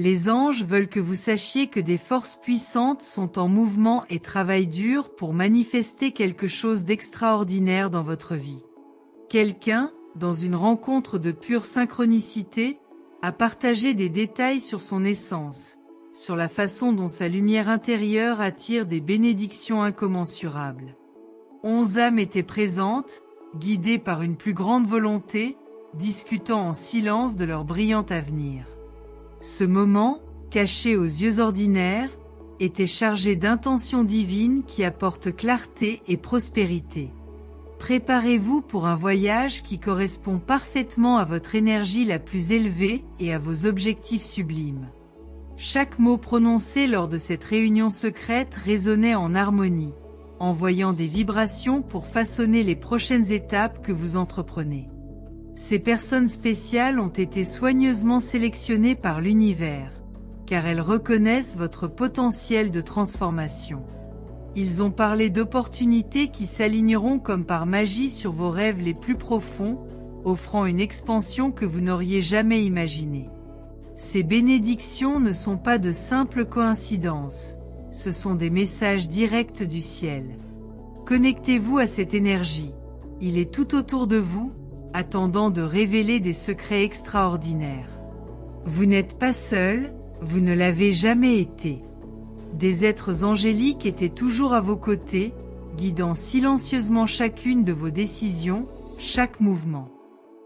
Les anges veulent que vous sachiez que des forces puissantes sont en mouvement et travaillent dur pour manifester quelque chose d'extraordinaire dans votre vie. Quelqu'un, dans une rencontre de pure synchronicité, a partagé des détails sur son essence, sur la façon dont sa lumière intérieure attire des bénédictions incommensurables. 11 âmes étaient présentes, guidées par une plus grande volonté, discutant en silence de leur brillant avenir. Ce moment, caché aux yeux ordinaires, était chargé d'intentions divines qui apportent clarté et prospérité. Préparez-vous pour un voyage qui correspond parfaitement à votre énergie la plus élevée et à vos objectifs sublimes. Chaque mot prononcé lors de cette réunion secrète résonnait en harmonie, envoyant des vibrations pour façonner les prochaines étapes que vous entreprenez. Ces personnes spéciales ont été soigneusement sélectionnées par l'univers, car elles reconnaissent votre potentiel de transformation. Ils ont parlé d'opportunités qui s'aligneront comme par magie sur vos rêves les plus profonds, offrant une expansion que vous n'auriez jamais imaginée. Ces bénédictions ne sont pas de simples coïncidences, ce sont des messages directs du ciel. Connectez-vous à cette énergie, il est tout autour de vous, attendant de révéler des secrets extraordinaires. Vous n'êtes pas seul, vous ne l'avez jamais été. Des êtres angéliques étaient toujours à vos côtés, guidant silencieusement chacune de vos décisions, chaque mouvement.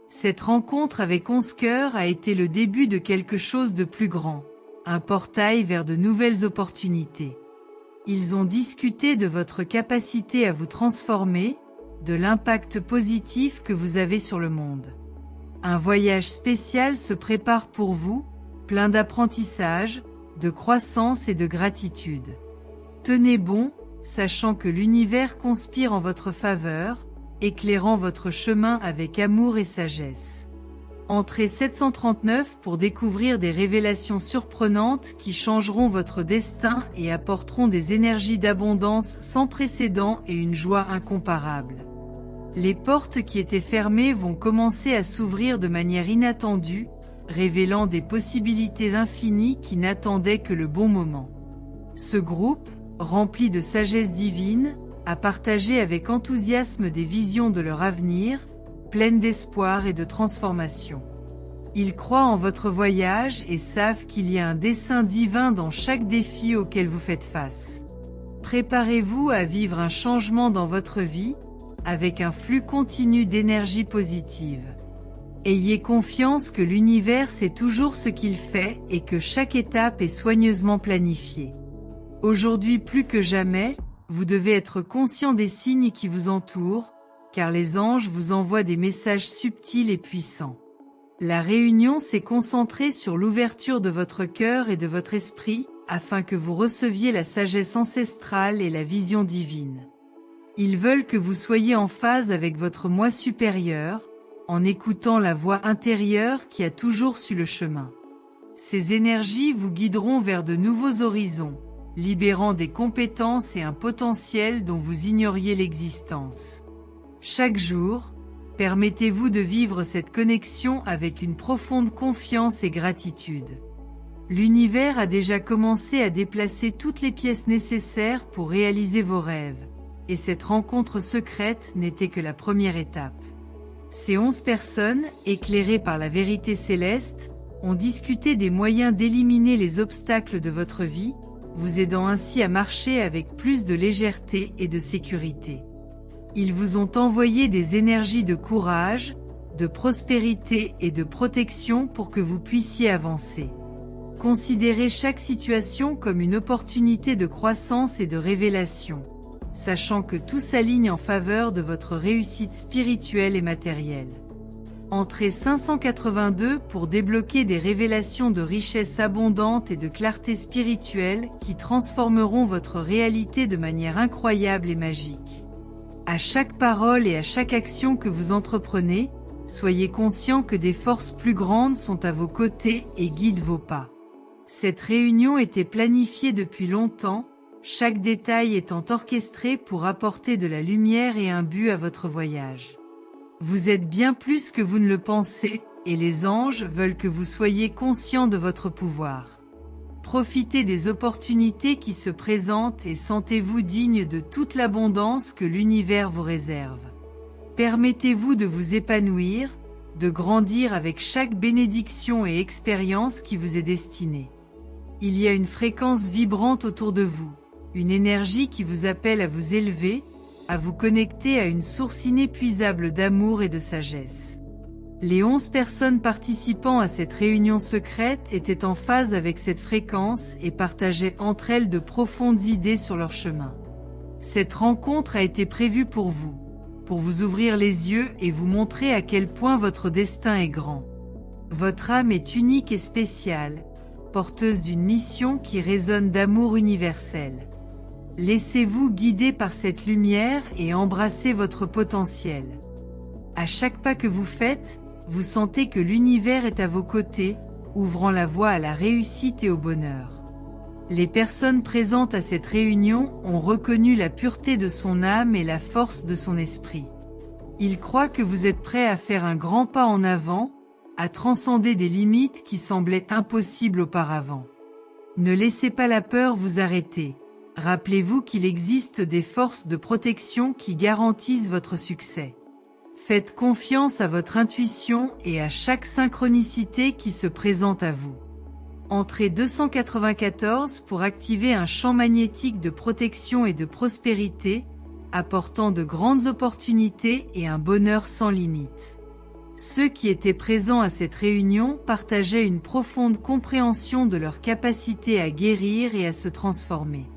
Cette rencontre avec 11 cœurs a été le début de quelque chose de plus grand, un portail vers de nouvelles opportunités. Ils ont discuté de votre capacité à vous transformer, de l'impact positif que vous avez sur le monde. Un voyage spécial se prépare pour vous, plein d'apprentissage, de croissance et de gratitude. Tenez bon, sachant que l'univers conspire en votre faveur, éclairant votre chemin avec amour et sagesse. Entrez 739 pour découvrir des révélations surprenantes qui changeront votre destin et apporteront des énergies d'abondance sans précédent et une joie incomparable. Les portes qui étaient fermées vont commencer à s'ouvrir de manière inattendue, révélant des possibilités infinies qui n'attendaient que le bon moment. Ce groupe, rempli de sagesse divine, a partagé avec enthousiasme des visions de leur avenir, pleines d'espoir et de transformation. Ils croient en votre voyage et savent qu'il y a un dessein divin dans chaque défi auquel vous faites face. Préparez-vous à vivre un changement dans votre vie, avec un flux continu d'énergie positive. Ayez confiance que l'univers sait toujours ce qu'il fait et que chaque étape est soigneusement planifiée. Aujourd'hui plus que jamais, vous devez être conscient des signes qui vous entourent, car les anges vous envoient des messages subtils et puissants. La réunion s'est concentrée sur l'ouverture de votre cœur et de votre esprit, afin que vous receviez la sagesse ancestrale et la vision divine. Ils veulent que vous soyez en phase avec votre moi supérieur, en écoutant la voix intérieure qui a toujours su le chemin. Ces énergies vous guideront vers de nouveaux horizons, libérant des compétences et un potentiel dont vous ignoriez l'existence. Chaque jour, permettez-vous de vivre cette connexion avec une profonde confiance et gratitude. L'univers a déjà commencé à déplacer toutes les pièces nécessaires pour réaliser vos rêves, et cette rencontre secrète n'était que la première étape. Ces 11 personnes, éclairées par la vérité céleste, ont discuté des moyens d'éliminer les obstacles de votre vie, vous aidant ainsi à marcher avec plus de légèreté et de sécurité. Ils vous ont envoyé des énergies de courage, de prospérité et de protection pour que vous puissiez avancer. Considérez chaque situation comme une opportunité de croissance et de révélation, sachant que tout s'aligne en faveur de votre réussite spirituelle et matérielle. Entrez 582 pour débloquer des révélations de richesse abondante et de clarté spirituelle qui transformeront votre réalité de manière incroyable et magique. À chaque parole et à chaque action que vous entreprenez, soyez conscient que des forces plus grandes sont à vos côtés et guident vos pas. Cette réunion était planifiée depuis longtemps, chaque détail étant orchestré pour apporter de la lumière et un but à votre voyage. Vous êtes bien plus que vous ne le pensez, et les anges veulent que vous soyez conscient de votre pouvoir. Profitez des opportunités qui se présentent et sentez-vous digne de toute l'abondance que l'univers vous réserve. Permettez-vous de vous épanouir, de grandir avec chaque bénédiction et expérience qui vous est destinée. Il y a une fréquence vibrante autour de vous, une énergie qui vous appelle à vous élever, à vous connecter à une source inépuisable d'amour et de sagesse. Les 11 personnes participant à cette réunion secrète étaient en phase avec cette fréquence et partageaient entre elles de profondes idées sur leur chemin. Cette rencontre a été prévue pour vous ouvrir les yeux et vous montrer à quel point votre destin est grand. Votre âme est unique et spéciale, porteuse d'une mission qui résonne d'amour universel. Laissez-vous guider par cette lumière et embrassez votre potentiel. À chaque pas que vous faites, vous sentez que l'univers est à vos côtés, ouvrant la voie à la réussite et au bonheur. Les personnes présentes à cette réunion ont reconnu la pureté de son âme et la force de son esprit. Ils croient que vous êtes prêt à faire un grand pas en avant, à transcender des limites qui semblaient impossibles auparavant. Ne laissez pas la peur vous arrêter. Rappelez-vous qu'il existe des forces de protection qui garantissent votre succès. Faites confiance à votre intuition et à chaque synchronicité qui se présente à vous. Entrez 294 pour activer un champ magnétique de protection et de prospérité, apportant de grandes opportunités et un bonheur sans limite. Ceux qui étaient présents à cette réunion partageaient une profonde compréhension de leur capacité à guérir et à se transformer.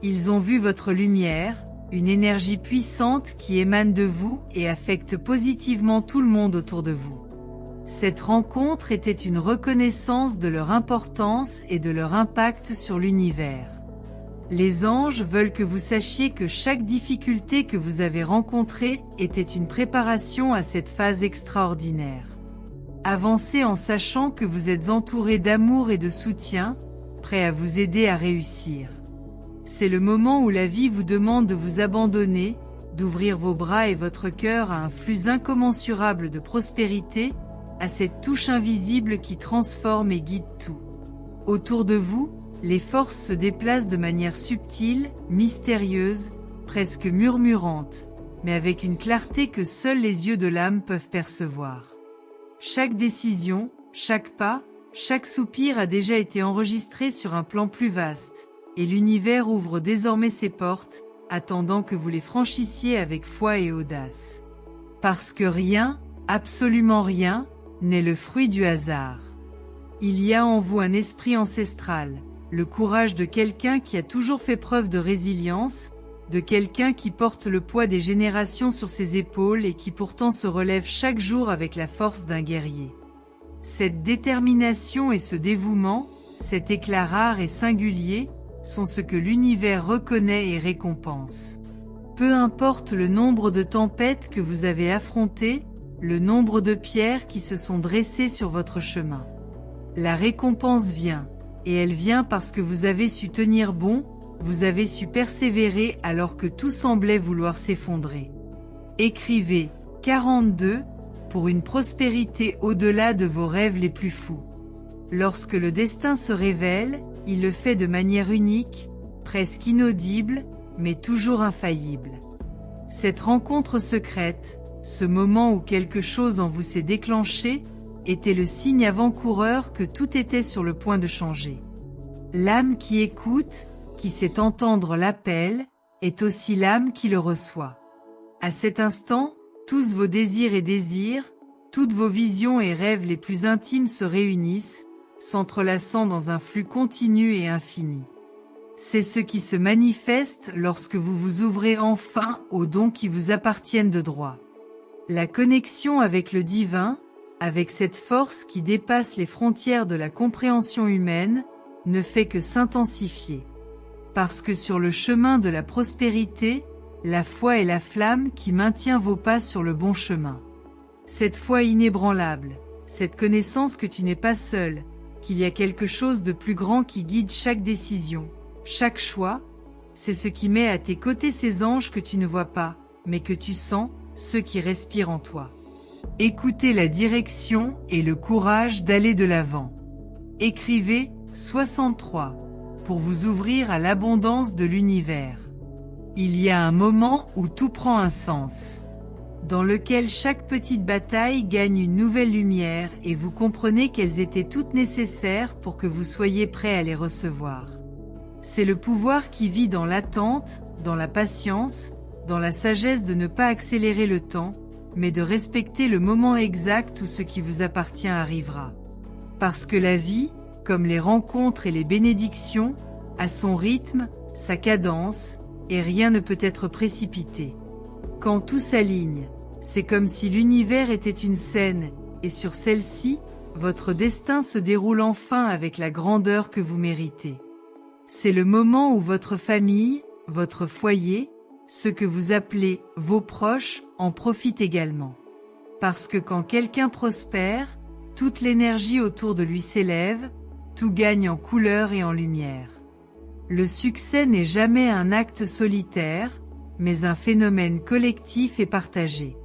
Ils ont vu votre lumière, une énergie puissante qui émane de vous et affecte positivement tout le monde autour de vous. Cette rencontre était une reconnaissance de leur importance et de leur impact sur l'univers. Les anges veulent que vous sachiez que chaque difficulté que vous avez rencontrée était une préparation à cette phase extraordinaire. Avancez en sachant que vous êtes entouré d'amour et de soutien, prêts à vous aider à réussir. C'est le moment où la vie vous demande de vous abandonner, d'ouvrir vos bras et votre cœur à un flux incommensurable de prospérité, à cette touche invisible qui transforme et guide tout. Autour de vous, les forces se déplacent de manière subtile, mystérieuse, presque murmurante, mais avec une clarté que seuls les yeux de l'âme peuvent percevoir. Chaque décision, chaque pas, chaque soupir a déjà été enregistré sur un plan plus vaste, et l'univers ouvre désormais ses portes, attendant que vous les franchissiez avec foi et audace. Parce que rien, absolument rien, n'est le fruit du hasard. Il y a en vous un esprit ancestral, le courage de quelqu'un qui a toujours fait preuve de résilience, de quelqu'un qui porte le poids des générations sur ses épaules et qui pourtant se relève chaque jour avec la force d'un guerrier. Cette détermination et ce dévouement, cet éclat rare et singulier, sont ce que l'univers reconnaît et récompense. Peu importe le nombre de tempêtes que vous avez affrontées, le nombre de pierres qui se sont dressées sur votre chemin. La récompense vient, et elle vient parce que vous avez su tenir bon, vous avez su persévérer alors que tout semblait vouloir s'effondrer. Écrivez 42 pour une prospérité au-delà de vos rêves les plus fous. Lorsque le destin se révèle, il le fait de manière unique, presque inaudible, mais toujours infaillible. Cette rencontre secrète, ce moment où quelque chose en vous s'est déclenché, était le signe avant-coureur que tout était sur le point de changer. L'âme qui écoute, qui sait entendre l'appel, est aussi l'âme qui le reçoit. À cet instant, tous vos désirs et désirs, toutes vos visions et rêves les plus intimes se réunissent, s'entrelaçant dans un flux continu et infini. C'est ce qui se manifeste lorsque vous vous ouvrez enfin aux dons qui vous appartiennent de droit. La connexion avec le divin, avec cette force qui dépasse les frontières de la compréhension humaine, ne fait que s'intensifier. Parce que sur le chemin de la prospérité, la foi est la flamme qui maintient vos pas sur le bon chemin. Cette foi inébranlable, cette connaissance que tu n'es pas seul, qu'il y a quelque chose de plus grand qui guide chaque décision, chaque choix, c'est ce qui met à tes côtés ces anges que tu ne vois pas, mais que tu sens, ceux qui respirent en toi. Écoutez la direction et le courage d'aller de l'avant. Écrivez 63. Pour vous ouvrir à l'abondance de l'univers. Il y a un moment où tout prend un sens, dans lequel chaque petite bataille gagne une nouvelle lumière et vous comprenez qu'elles étaient toutes nécessaires pour que vous soyez prêt à les recevoir. C'est le pouvoir qui vit dans l'attente, dans la patience, dans la sagesse de ne pas accélérer le temps, mais de respecter le moment exact où ce qui vous appartient arrivera. Parce que la vie, comme les rencontres et les bénédictions, a son rythme, sa cadence, et rien ne peut être précipité. Quand tout s'aligne, c'est comme si l'univers était une scène, et sur celle-ci, votre destin se déroule enfin avec la grandeur que vous méritez. C'est le moment où votre famille, votre foyer, ce que vous appelez vos proches, en profitent également. Parce que quand quelqu'un prospère, toute l'énergie autour de lui s'élève, tout gagne en couleur et en lumière. Le succès n'est jamais un acte solitaire, mais un phénomène collectif et partagé.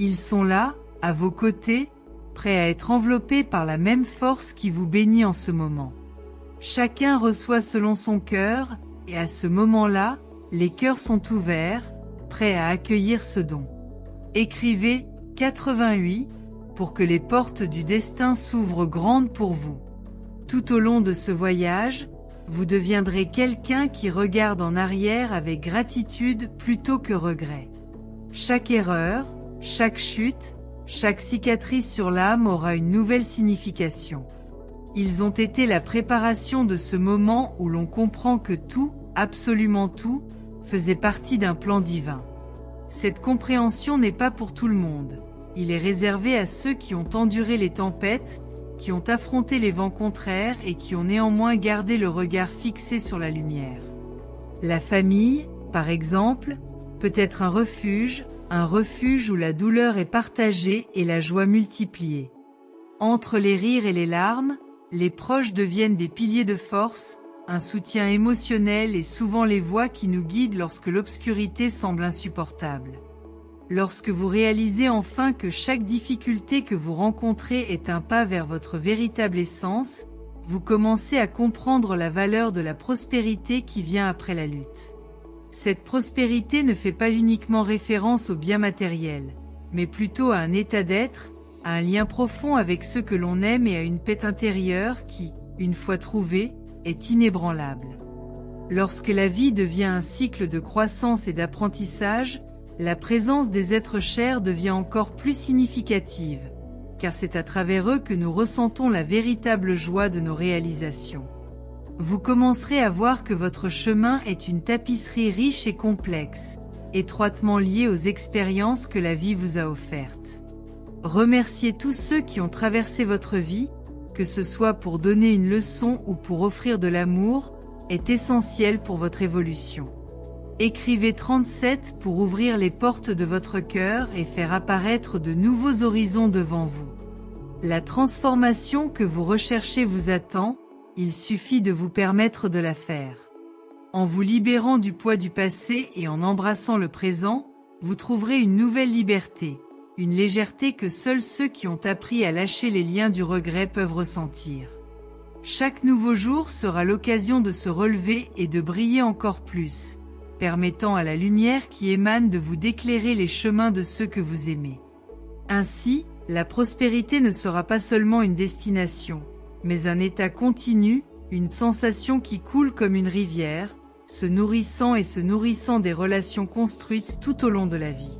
Ils sont là, à vos côtés, prêts à être enveloppés par la même force qui vous bénit en ce moment. Chacun reçoit selon son cœur, et à ce moment-là, les cœurs sont ouverts, prêts à accueillir ce don. Écrivez 88 pour que les portes du destin s'ouvrent grandes pour vous. Tout au long de ce voyage, vous deviendrez quelqu'un qui regarde en arrière avec gratitude plutôt que regret. Chaque erreur, chaque chute, chaque cicatrice sur l'âme aura une nouvelle signification. Ils ont été la préparation de ce moment où l'on comprend que tout, absolument tout, faisait partie d'un plan divin. Cette compréhension n'est pas pour tout le monde. Il est réservé à ceux qui ont enduré les tempêtes, qui ont affronté les vents contraires et qui ont néanmoins gardé le regard fixé sur la lumière. La famille, par exemple, peut être un refuge où la douleur est partagée et la joie multipliée. Entre les rires et les larmes, les proches deviennent des piliers de force, un soutien émotionnel et souvent les voix qui nous guident lorsque l'obscurité semble insupportable. Lorsque vous réalisez enfin que chaque difficulté que vous rencontrez est un pas vers votre véritable essence, vous commencez à comprendre la valeur de la prospérité qui vient après la lutte. Cette prospérité ne fait pas uniquement référence aux biens matériels, mais plutôt à un état d'être, à un lien profond avec ceux que l'on aime et à une paix intérieure qui, une fois trouvée, est inébranlable. Lorsque la vie devient un cycle de croissance et d'apprentissage, la présence des êtres chers devient encore plus significative, car c'est à travers eux que nous ressentons la véritable joie de nos réalisations. Vous commencerez à voir que votre chemin est une tapisserie riche et complexe, étroitement liée aux expériences que la vie vous a offertes. Remerciez tous ceux qui ont traversé votre vie, que ce soit pour donner une leçon ou pour offrir de l'amour, est essentiel pour votre évolution. Écrivez 37 pour ouvrir les portes de votre cœur et faire apparaître de nouveaux horizons devant vous. La transformation que vous recherchez vous attend, il suffit de vous permettre de la faire. En vous libérant du poids du passé et en embrassant le présent, vous trouverez une nouvelle liberté, une légèreté que seuls ceux qui ont appris à lâcher les liens du regret peuvent ressentir. Chaque nouveau jour sera l'occasion de se relever et de briller encore plus, permettant à la lumière qui émane de vous d'éclairer les chemins de ceux que vous aimez. Ainsi, la prospérité ne sera pas seulement une destination, mais un état continu, une sensation qui coule comme une rivière, se nourrissant des relations construites tout au long de la vie.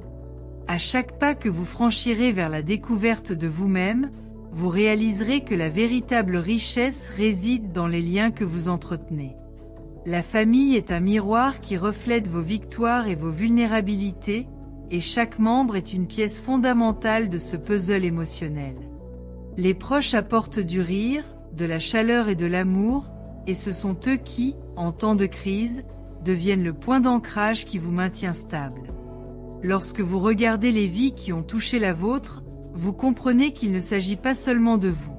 À chaque pas que vous franchirez vers la découverte de vous-même, vous réaliserez que la véritable richesse réside dans les liens que vous entretenez. La famille est un miroir qui reflète vos victoires et vos vulnérabilités, et chaque membre est une pièce fondamentale de ce puzzle émotionnel. Les proches apportent du rire, de la chaleur et de l'amour, et ce sont eux qui, en temps de crise, deviennent le point d'ancrage qui vous maintient stable. Lorsque vous regardez les vies qui ont touché la vôtre, vous comprenez qu'il ne s'agit pas seulement de vous.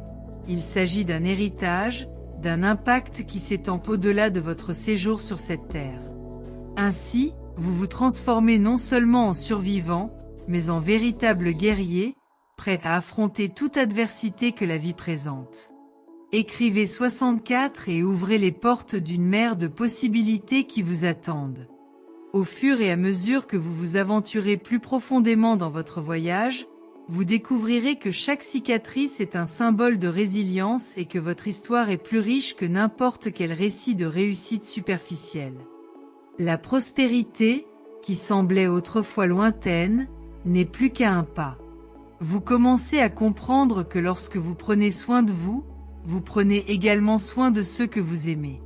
Il s'agit d'un héritage, d'un impact qui s'étend au-delà de votre séjour sur cette terre. Ainsi, vous vous transformez non seulement en survivant, mais en véritable guerrier, prêt à affronter toute adversité que la vie présente. Écrivez 64 et ouvrez les portes d'une mer de possibilités qui vous attendent. Au fur et à mesure que vous vous aventurez plus profondément dans votre voyage, vous découvrirez que chaque cicatrice est un symbole de résilience et que votre histoire est plus riche que n'importe quel récit de réussite superficielle. La prospérité, qui semblait autrefois lointaine, n'est plus qu'à un pas. Vous commencez à comprendre que lorsque vous prenez soin de vous, vous prenez également soin de ceux que vous aimez.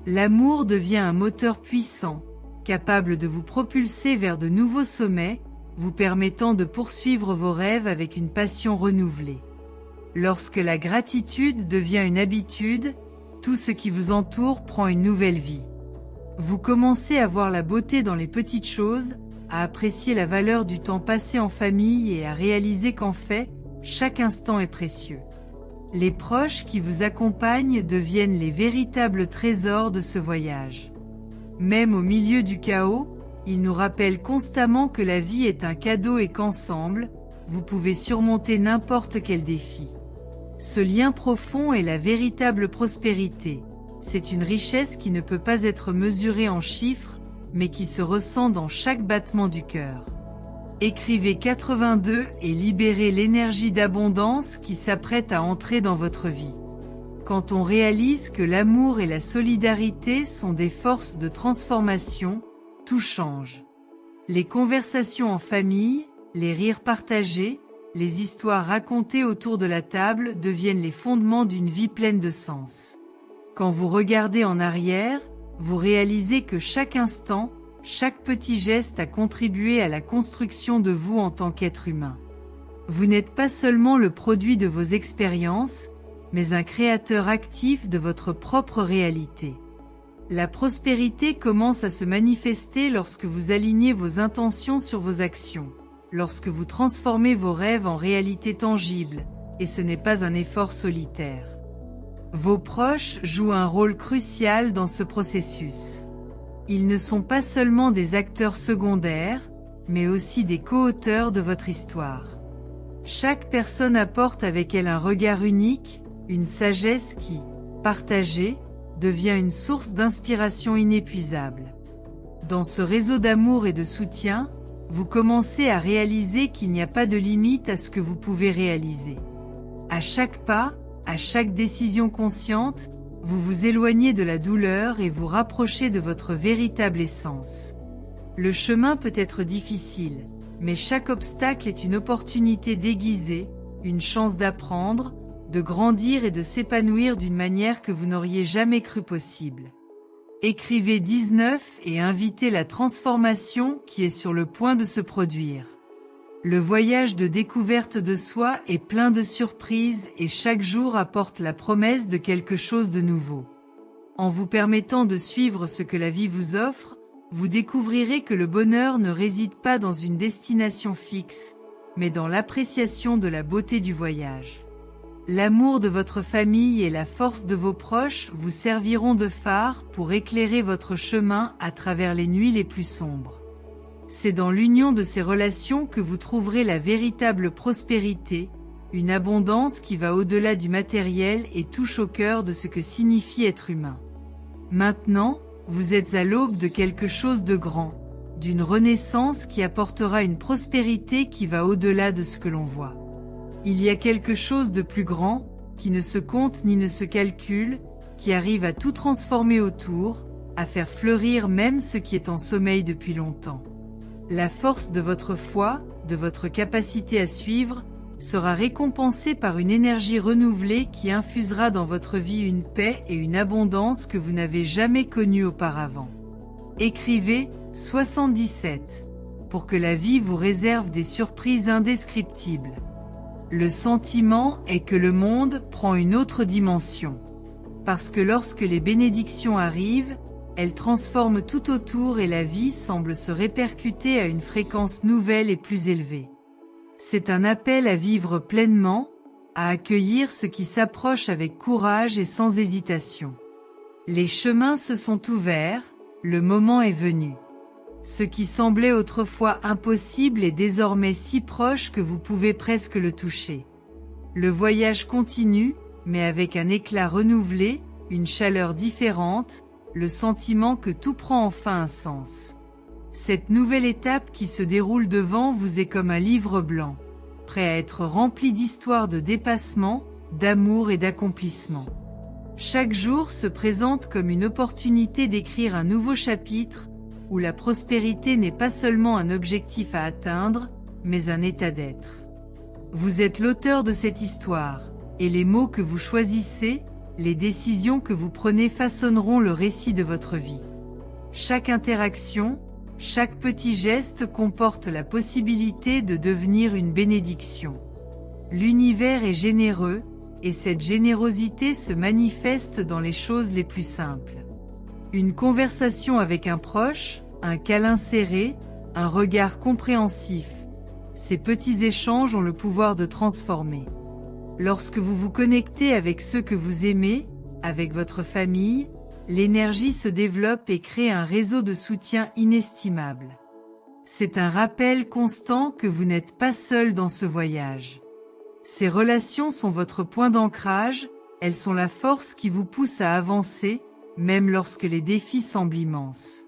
L'amour devient un moteur puissant, capable de vous propulser vers de nouveaux sommets, vous permettant de poursuivre vos rêves avec une passion renouvelée. Lorsque la gratitude devient une habitude, tout ce qui vous entoure prend une nouvelle vie. Vous commencez à voir la beauté dans les petites choses, à apprécier la valeur du temps passé en famille et à réaliser qu'en fait, chaque instant est précieux. Les proches qui vous accompagnent deviennent les véritables trésors de ce voyage. Même au milieu du chaos, ils nous rappellent constamment que la vie est un cadeau et qu'ensemble, vous pouvez surmonter n'importe quel défi. Ce lien profond est la véritable prospérité. C'est une richesse qui ne peut pas être mesurée en chiffres, mais qui se ressent dans chaque battement du cœur. Écrivez 82 et libérez l'énergie d'abondance qui s'apprête à entrer dans votre vie. Quand on réalise que l'amour et la solidarité sont des forces de transformation, tout change. Les conversations en famille, les rires partagés, les histoires racontées autour de la table deviennent les fondements d'une vie pleine de sens. Quand vous regardez en arrière, vous réalisez que chaque instant, chaque petit geste a contribué à la construction de vous en tant qu'être humain. Vous n'êtes pas seulement le produit de vos expériences, mais un créateur actif de votre propre réalité. La prospérité commence à se manifester lorsque vous alignez vos intentions sur vos actions, lorsque vous transformez vos rêves en réalité tangible, et ce n'est pas un effort solitaire. Vos proches jouent un rôle crucial dans ce processus. Ils ne sont pas seulement des acteurs secondaires, mais aussi des co-auteurs de votre histoire. Chaque personne apporte avec elle un regard unique, une sagesse qui, partagée, devient une source d'inspiration inépuisable. Dans ce réseau d'amour et de soutien, vous commencez à réaliser qu'il n'y a pas de limite à ce que vous pouvez réaliser. À chaque pas, à chaque décision consciente, vous vous éloignez de la douleur et vous rapprochez de votre véritable essence. Le chemin peut être difficile, mais chaque obstacle est une opportunité déguisée, une chance d'apprendre, de grandir et de s'épanouir d'une manière que vous n'auriez jamais cru possible. Écrivez 19 et invitez la transformation qui est sur le point de se produire. Le voyage de découverte de soi est plein de surprises et chaque jour apporte la promesse de quelque chose de nouveau. En vous permettant de suivre ce que la vie vous offre, vous découvrirez que le bonheur ne réside pas dans une destination fixe, mais dans l'appréciation de la beauté du voyage. L'amour de votre famille et la force de vos proches vous serviront de phare pour éclairer votre chemin à travers les nuits les plus sombres. C'est dans l'union de ces relations que vous trouverez la véritable prospérité, une abondance qui va au-delà du matériel et touche au cœur de ce que signifie être humain. Maintenant, vous êtes à l'aube de quelque chose de grand, d'une renaissance qui apportera une prospérité qui va au-delà de ce que l'on voit. Il y a quelque chose de plus grand, qui ne se compte ni ne se calcule, qui arrive à tout transformer autour, à faire fleurir même ce qui est en sommeil depuis longtemps. La force de votre foi, de votre capacité à suivre, sera récompensée par une énergie renouvelée qui infusera dans votre vie une paix et une abondance que vous n'avez jamais connues auparavant. Écrivez 77 pour que la vie vous réserve des surprises indescriptibles. Le sentiment est que le monde prend une autre dimension. Parce que lorsque les bénédictions arrivent, elles transforment tout autour et la vie semble se répercuter à une fréquence nouvelle et plus élevée. C'est un appel à vivre pleinement, à accueillir ce qui s'approche avec courage et sans hésitation. Les chemins se sont ouverts, le moment est venu. Ce qui semblait autrefois impossible est désormais si proche que vous pouvez presque le toucher. Le voyage continue, mais avec un éclat renouvelé, une chaleur différente, le sentiment que tout prend enfin un sens. Cette nouvelle étape qui se déroule devant vous est comme un livre blanc, prêt à être rempli d'histoires de dépassement, d'amour et d'accomplissement. Chaque jour se présente comme une opportunité d'écrire un nouveau chapitre, où la prospérité n'est pas seulement un objectif à atteindre, mais un état d'être. Vous êtes l'auteur de cette histoire, et les mots que vous choisissez, les décisions que vous prenez façonneront le récit de votre vie. Chaque interaction, chaque petit geste comporte la possibilité de devenir une bénédiction. L'univers est généreux, et cette générosité se manifeste dans les choses les plus simples. Une conversation avec un proche, un câlin serré, un regard compréhensif. Ces petits échanges ont le pouvoir de transformer. Lorsque vous vous connectez avec ceux que vous aimez, avec votre famille, l'énergie se développe et crée un réseau de soutien inestimable. C'est un rappel constant que vous n'êtes pas seul dans ce voyage. Ces relations sont votre point d'ancrage, elles sont la force qui vous pousse à avancer, même lorsque les défis semblent immenses.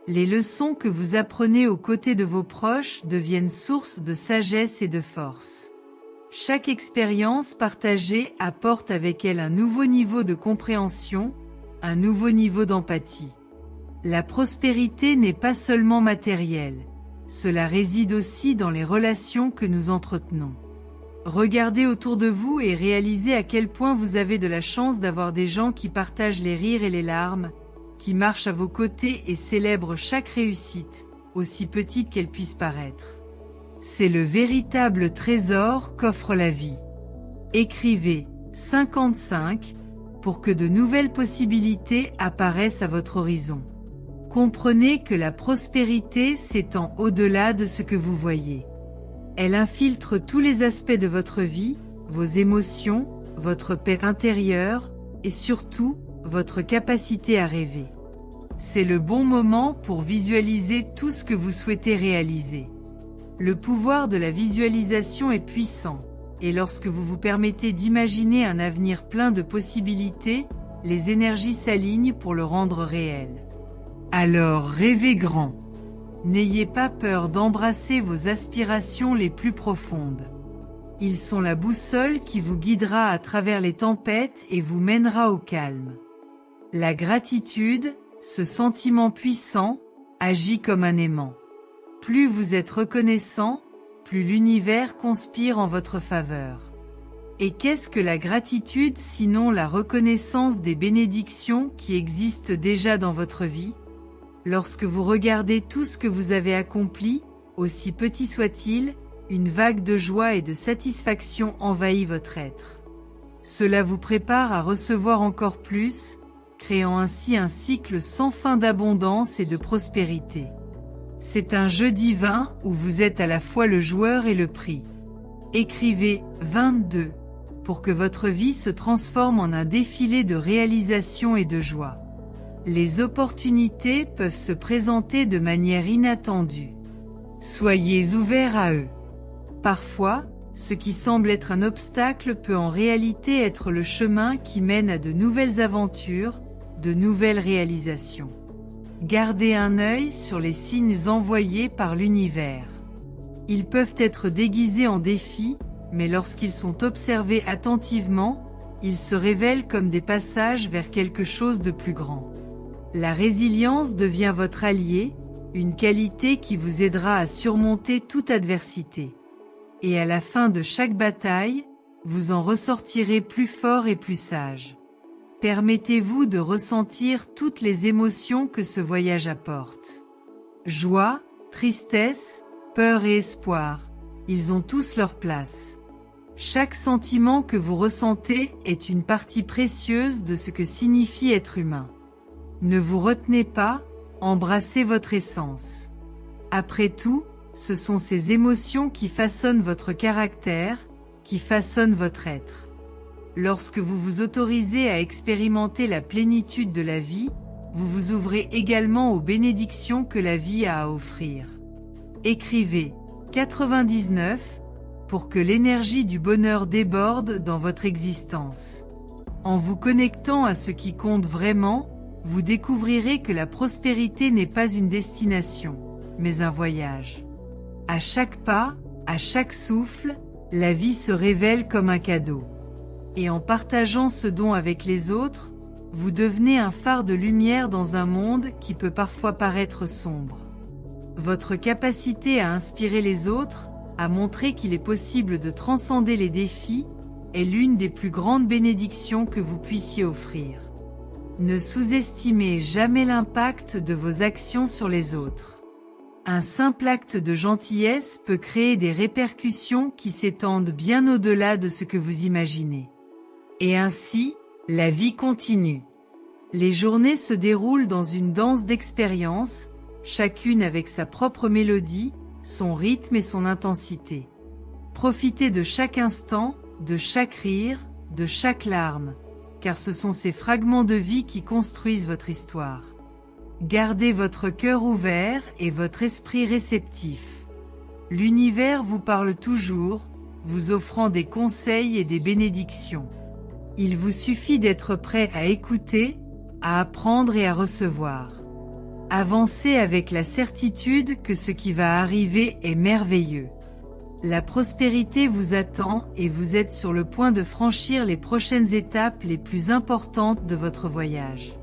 Les leçons que vous apprenez aux côtés de vos proches deviennent source de sagesse et de force. Chaque expérience partagée apporte avec elle un nouveau niveau de compréhension, un nouveau niveau d'empathie. La prospérité n'est pas seulement matérielle, cela réside aussi dans les relations que nous entretenons. Regardez autour de vous et réalisez à quel point vous avez de la chance d'avoir des gens qui partagent les rires et les larmes, qui marchent à vos côtés et célèbrent chaque réussite, aussi petite qu'elle puisse paraître. C'est le véritable trésor qu'offre la vie. Écrivez 55 pour que de nouvelles possibilités apparaissent à votre horizon. Comprenez que la prospérité s'étend au-delà de ce que vous voyez. Elle infiltre tous les aspects de votre vie, vos émotions, votre paix intérieure, et surtout, votre capacité à rêver. C'est le bon moment pour visualiser tout ce que vous souhaitez réaliser. Le pouvoir de la visualisation est puissant, et lorsque vous vous permettez d'imaginer un avenir plein de possibilités, les énergies s'alignent pour le rendre réel. Alors rêvez grand. N'ayez pas peur d'embrasser vos aspirations les plus profondes. Ils sont la boussole qui vous guidera à travers les tempêtes et vous mènera au calme. La gratitude, ce sentiment puissant, agit comme un aimant. Plus vous êtes reconnaissant, plus l'univers conspire en votre faveur. Et qu'est-ce que la gratitude sinon la reconnaissance des bénédictions qui existent déjà dans votre vie? Lorsque vous regardez tout ce que vous avez accompli, aussi petit soit-il, une vague de joie et de satisfaction envahit votre être. Cela vous prépare à recevoir encore plus, créant ainsi un cycle sans fin d'abondance et de prospérité. C'est un jeu divin où vous êtes à la fois le joueur et le prix. Écrivez 22 pour que votre vie se transforme en un défilé de réalisation et de joie. Les opportunités peuvent se présenter de manière inattendue. Soyez ouverts à eux. Parfois, ce qui semble être un obstacle peut en réalité être le chemin qui mène à de nouvelles aventures, de nouvelles réalisations. Gardez un œil sur les signes envoyés par l'univers. Ils peuvent être déguisés en défis, mais lorsqu'ils sont observés attentivement, ils se révèlent comme des passages vers quelque chose de plus grand. La résilience devient votre allié, une qualité qui vous aidera à surmonter toute adversité. Et à la fin de chaque bataille, vous en ressortirez plus fort et plus sage. Permettez-vous de ressentir toutes les émotions que ce voyage apporte. Joie, tristesse, peur et espoir, ils ont tous leur place. Chaque sentiment que vous ressentez est une partie précieuse de ce que signifie être humain. Ne vous retenez pas, embrassez votre essence. Après tout, ce sont ces émotions qui façonnent votre caractère, qui façonnent votre être. Lorsque vous vous autorisez à expérimenter la plénitude de la vie, vous vous ouvrez également aux bénédictions que la vie a à offrir. Écrivez 99 pour que l'énergie du bonheur déborde dans votre existence. En vous connectant à ce qui compte vraiment, vous découvrirez que la prospérité n'est pas une destination, mais un voyage. À chaque pas, à chaque souffle, la vie se révèle comme un cadeau. Et en partageant ce don avec les autres, vous devenez un phare de lumière dans un monde qui peut parfois paraître sombre. Votre capacité à inspirer les autres, à montrer qu'il est possible de transcender les défis, est l'une des plus grandes bénédictions que vous puissiez offrir. Ne sous-estimez jamais l'impact de vos actions sur les autres. Un simple acte de gentillesse peut créer des répercussions qui s'étendent bien au-delà de ce que vous imaginez. Et ainsi, la vie continue. Les journées se déroulent dans une danse d'expériences, chacune avec sa propre mélodie, son rythme et son intensité. Profitez de chaque instant, de chaque rire, de chaque larme, car ce sont ces fragments de vie qui construisent votre histoire. Gardez votre cœur ouvert et votre esprit réceptif. L'univers vous parle toujours, vous offrant des conseils et des bénédictions. Il vous suffit d'être prêt à écouter, à apprendre et à recevoir. Avancez avec la certitude que ce qui va arriver est merveilleux. La prospérité vous attend et vous êtes sur le point de franchir les prochaines étapes les plus importantes de votre voyage.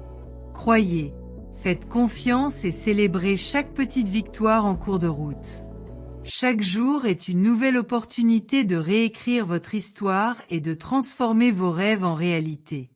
Croyez, faites confiance et célébrez chaque petite victoire en cours de route. Chaque jour est une nouvelle opportunité de réécrire votre histoire et de transformer vos rêves en réalité.